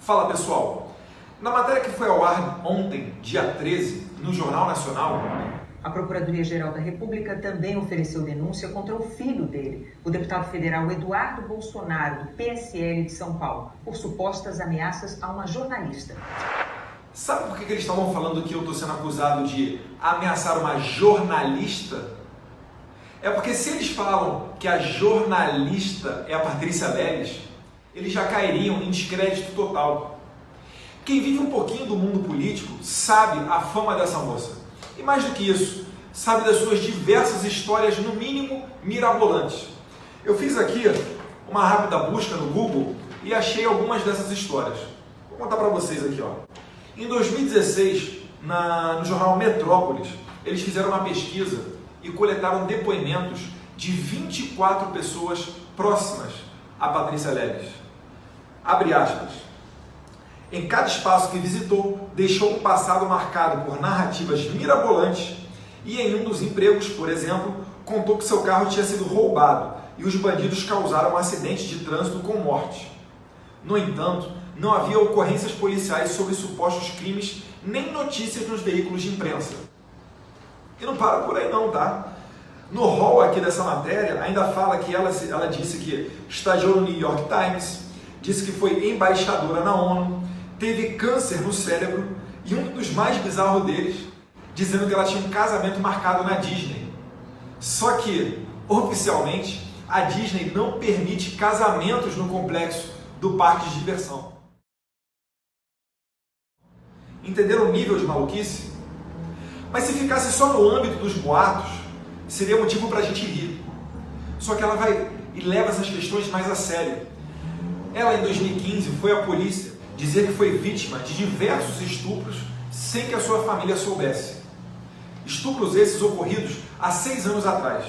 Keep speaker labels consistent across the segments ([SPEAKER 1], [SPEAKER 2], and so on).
[SPEAKER 1] Fala pessoal, na matéria que foi ao ar ontem, dia 13, no Jornal Nacional,
[SPEAKER 2] a Procuradoria-Geral da República também ofereceu denúncia contra o filho dele, o deputado federal Eduardo Bolsonaro, do PSL de São Paulo, por supostas ameaças a uma jornalista.
[SPEAKER 1] Sabe por que eles estavam falando que eu estou sendo acusado de ameaçar uma jornalista? É porque se eles falam que a jornalista é a Patrícia Leles, eles já cairiam em descrédito total. Quem vive um pouquinho do mundo político sabe a fama dessa moça. E mais do que isso, sabe das suas diversas histórias, no mínimo, mirabolantes. Eu fiz aqui uma rápida busca no Google e achei algumas dessas histórias. Vou contar para vocês aqui, ó. Em 2016, no jornal Metrópolis, eles fizeram uma pesquisa e coletaram depoimentos de 24 pessoas próximas a Patrícia Leles. Abre aspas. Em cada espaço que visitou, deixou um passado marcado por narrativas mirabolantes e em um dos empregos, por exemplo, contou que seu carro tinha sido roubado e os bandidos causaram um acidente de trânsito com morte. No entanto, não havia ocorrências policiais sobre supostos crimes nem notícias nos veículos de imprensa. E não para por aí não, tá? No rol aqui dessa matéria, ainda fala que ela disse que estagiou no New York Times, disse que foi embaixadora na ONU, teve câncer no cérebro e um dos mais bizarros deles, dizendo que ela tinha um casamento marcado na Disney. Só que, oficialmente, a Disney não permite casamentos no complexo do parque de diversão. Entenderam o nível de maluquice? Mas se ficasse só no âmbito dos boatos, seria motivo para a gente rir. Só que ela vai e leva essas questões mais a sério. Ela, em 2015, foi à polícia dizer que foi vítima de diversos estupros sem que a sua família soubesse. Estupros esses ocorridos há 6 anos atrás.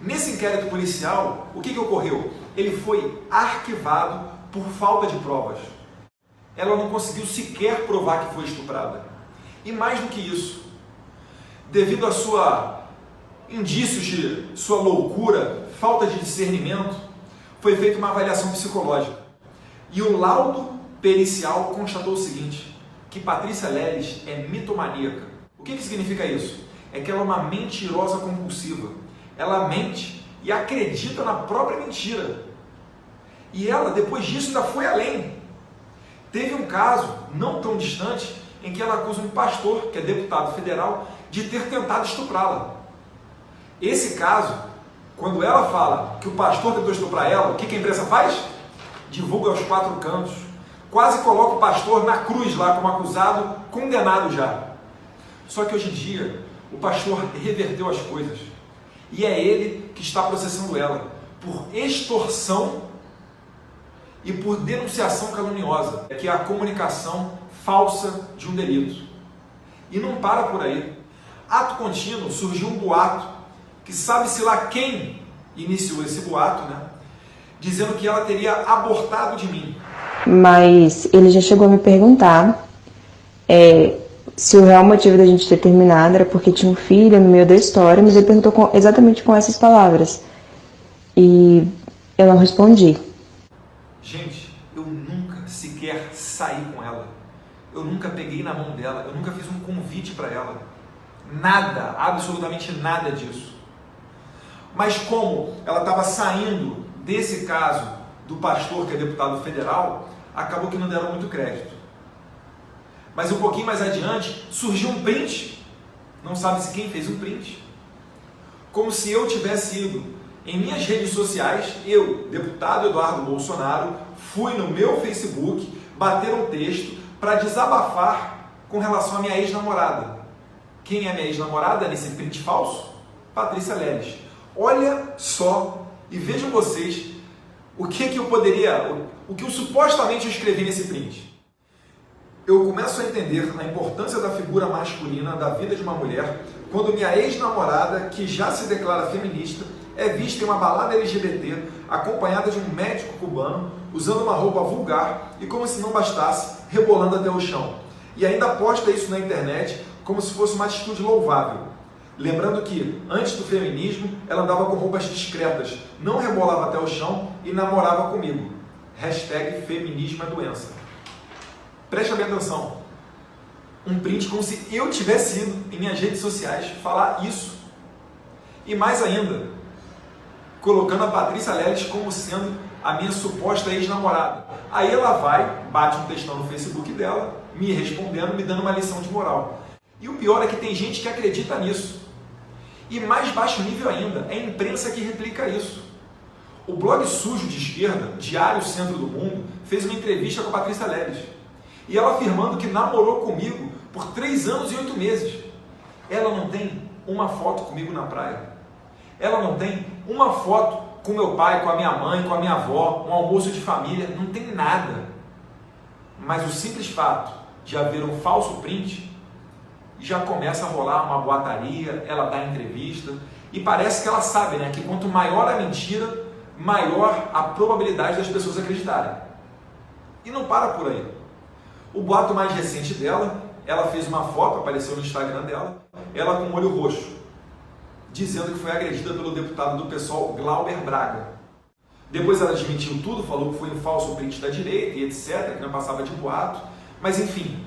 [SPEAKER 1] Nesse inquérito policial, o que ocorreu? Ele foi arquivado por falta de provas. Ela não conseguiu sequer provar que foi estuprada. E mais do que isso, devido a indícios de sua loucura, falta de discernimento, foi feita uma avaliação psicológica. E o laudo pericial constatou o seguinte, que Patrícia Leles é mitomaníaca. O que significa isso? É que ela é uma mentirosa compulsiva. Ela mente e acredita na própria mentira. E ela, depois disso, ainda foi além. Teve um caso, não tão distante, em que ela acusa um pastor, que é deputado federal, de ter tentado estuprá-la. Esse caso, quando ela fala que o pastor tentou estuprar ela, o que a imprensa faz? Divulga aos 4 cantos. Quase coloca o pastor na cruz lá como acusado, condenado já. Só que hoje em dia, o pastor reverteu as coisas. E é ele que está processando ela por extorsão e por denunciação caluniosa, que é a comunicação falsa de um delito. E não para por aí. Ato contínuo, surgiu um boato, que sabe-se lá quem iniciou esse boato, né? Dizendo que ela teria abortado de mim.
[SPEAKER 3] Mas ele já chegou a me perguntar se o real motivo da gente ter terminado era porque tinha um filho no meio da história, mas ele perguntou exatamente com essas palavras. E eu não respondi.
[SPEAKER 1] Gente, eu nunca sequer saí com ela. Eu nunca peguei na mão dela. Eu nunca fiz um convite para ela. Nada, absolutamente nada disso. Mas como ela estava saindo desse caso do pastor que é deputado federal, acabou que não deram muito crédito. Mas um pouquinho mais adiante, surgiu um print. Não sabe-se quem fez o print. Como se eu tivesse ido em minhas redes sociais, eu, deputado Eduardo Bolsonaro, fui no meu Facebook bater um texto para desabafar com relação à minha ex-namorada. Quem é minha ex-namorada nesse print falso? Patrícia Leles. Olha só e vejam vocês o que eu supostamente escrevi nesse print. Eu começo a entender a importância da figura masculina da vida de uma mulher quando minha ex-namorada, que já se declara feminista, é vista em uma balada LGBT acompanhada de um médico cubano usando uma roupa vulgar e, como se não bastasse, rebolando até o chão. E ainda posta isso na internet como se fosse uma atitude louvável. Lembrando que, antes do feminismo, ela andava com roupas discretas, não rebolava até o chão e namorava comigo. #feminismo é doença. Preste bem atenção. Um print como se eu tivesse ido em minhas redes sociais falar isso. E mais ainda, colocando a Patrícia Leles como sendo a minha suposta ex-namorada. Aí ela vai, bate um textão no Facebook dela, me respondendo, me dando uma lição de moral. E o pior é que tem gente que acredita nisso. E mais baixo nível ainda, é a imprensa que replica isso. O blog sujo de esquerda, Diário Centro do Mundo, fez uma entrevista com a Patrícia Leles. E ela afirmando que namorou comigo por 3 anos e 8 meses. Ela não tem uma foto comigo na praia. Ela não tem uma foto com meu pai, com a minha mãe, com a minha avó, um almoço de família, não tem nada. Mas o simples fato de haver um falso print, já começa a rolar uma boataria, ela dá entrevista, e parece que ela sabe, né, que quanto maior a mentira, maior a probabilidade das pessoas acreditarem. E não para por aí. O boato mais recente dela, ela fez uma foto, apareceu no Instagram dela, ela com o olho roxo, dizendo que foi agredida pelo deputado do PSOL, Glauber Braga. Depois ela desmentiu tudo, falou que foi um falso print da direita e etc, que não passava de boato. Mas enfim,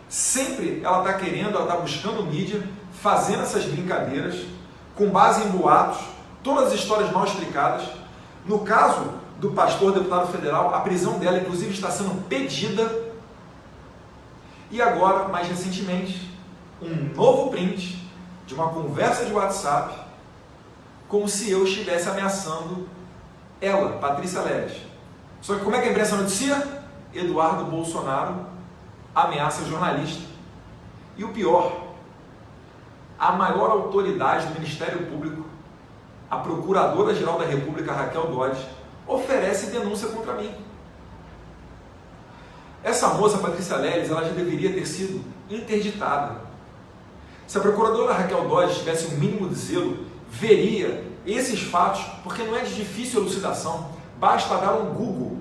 [SPEAKER 1] sempre ela está querendo, ela está buscando mídia, fazendo essas brincadeiras, com base em boatos, todas as histórias mal explicadas. No caso do pastor deputado federal, a prisão dela inclusive está sendo pedida. E agora, mais recentemente, um novo print de uma conversa de WhatsApp, como se eu estivesse ameaçando ela, Patrícia Leles. Só que como é que a imprensa noticia? Eduardo Bolsonaro ameaça jornalista. E o pior, a maior autoridade do Ministério Público, a Procuradora-Geral da República, Raquel Dodge, oferece denúncia contra mim. Essa moça, Patrícia Leles, ela já deveria ter sido interditada. Se a procuradora Raquel Dodge tivesse um mínimo de zelo, veria esses fatos, porque não é de difícil elucidação. Basta dar um Google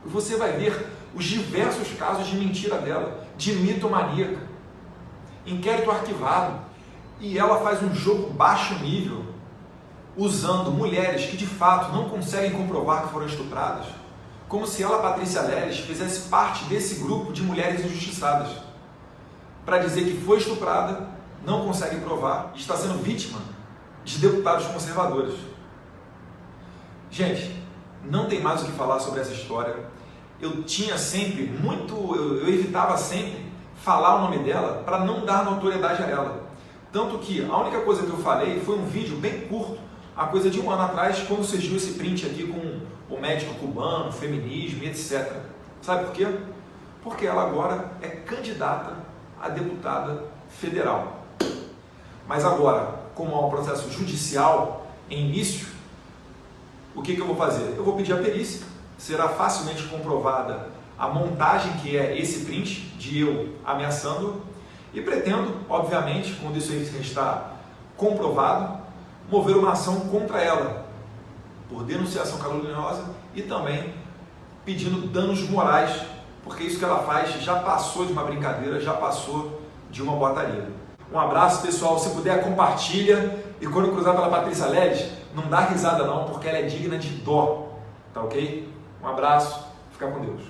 [SPEAKER 1] e você vai ver os diversos casos de mentira dela, de mitomaníaca, inquérito arquivado. E ela faz um jogo baixo nível, usando mulheres que de fato não conseguem comprovar que foram estupradas, como se ela, Patrícia Leles, fizesse parte desse grupo de mulheres injustiçadas, para dizer que foi estuprada, não consegue provar, e está sendo vítima de deputados conservadores. Gente, não tem mais o que falar sobre essa história. Eu tinha sempre eu evitava sempre falar o nome dela para não dar notoriedade a ela. Tanto que a única coisa que eu falei foi um vídeo bem curto, a coisa de 1 ano atrás, quando surgiu esse print aqui com o médico cubano, feminismo e etc. Sabe por quê? Porque ela agora é candidata a deputada federal. Mas agora, como há um processo judicial em início, o que eu vou fazer? Eu vou pedir a perícia, será facilmente comprovada a montagem que é esse print de eu ameaçando e pretendo, obviamente, quando isso aí está comprovado, mover uma ação contra ela por denunciação caluniosa e também pedindo danos morais, porque isso que ela faz já passou de uma brincadeira, já passou de uma boataria. Um abraço, pessoal. Se puder, compartilha. E quando cruzar pela Patrícia Leles, não dá risada não, porque ela é digna de dó. Tá ok? Um abraço. Fica com Deus.